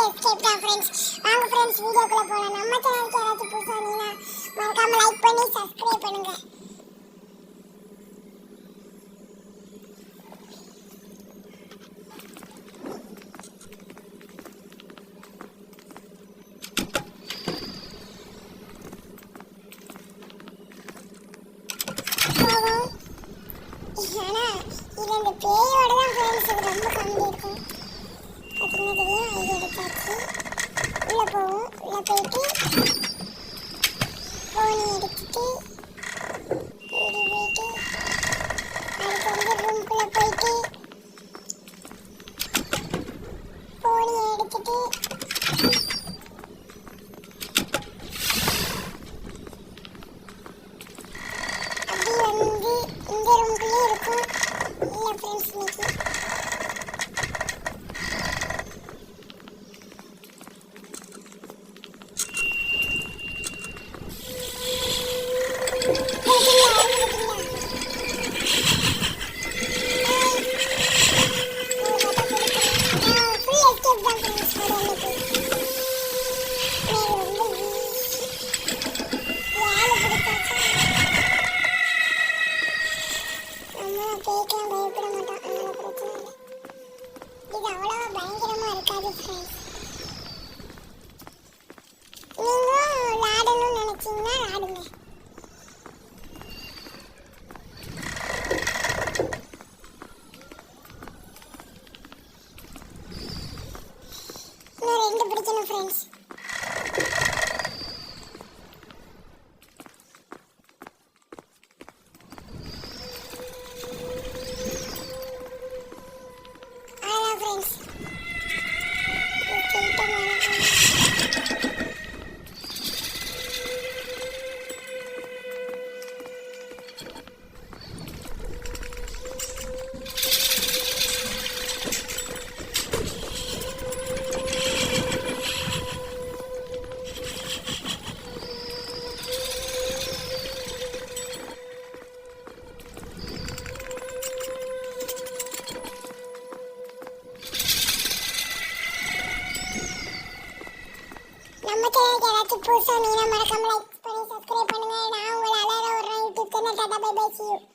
Escape தான் friends. வாங்க friends வீடியோக்குள்ள போலாம். நம்ம சேனலுக்கு யாராச்சும் புதுசா வந்தீங்கன்னா மறக்காம லைக் பண்ணி சப்ஸ்கிரைப் பண்ணுங்க. ஆனா இது அந்த பேயோட தான் ஃப்ரெண்ட்ஸ் இது ரொம்ப கம்மி இருக்கும். பார்த்தீங்கன்னா தெரியும். இது எடுத்தாச்சு. உள்ள போவோம். உள்ள போயிட்டு போனி எடுத்துட்டு இப்படி போயிட்டு அதுக்கு ரூம்குள்ள போயிட்டு போனியை எடுத்துட்டு அப்படி இந்த ரூம்குள்ளே இருக்கும். இல்லை ஃப்ரெண்ட்ஸ் இன்னைக்கு பேய்க்கெல்லாம் பயப்பட மாட்டோம். அதனால பிரச்சனை இல்லை. இது அவ்வளவா பயங்கரமா இருக்காது ஃப்ரெண்ட்ஸ். நீங்களும் விளையாடணும்னு நினைச்சீங்கன்னா விளையாடுங்க. இன்னும் 2 பிடிக்கணும் ஃப்ரெண்ட்ஸ். நம்ம சேனலுக்கு யாராச்சும் புதுசா வந்தீங்கன்னா மறக்காம லைக் பண்ணி சப்ஸ்கிரைப் பண்ணுங்க. நான் உங்களை அழகா ஒரு YouTube channel. Tata bye bye, see you.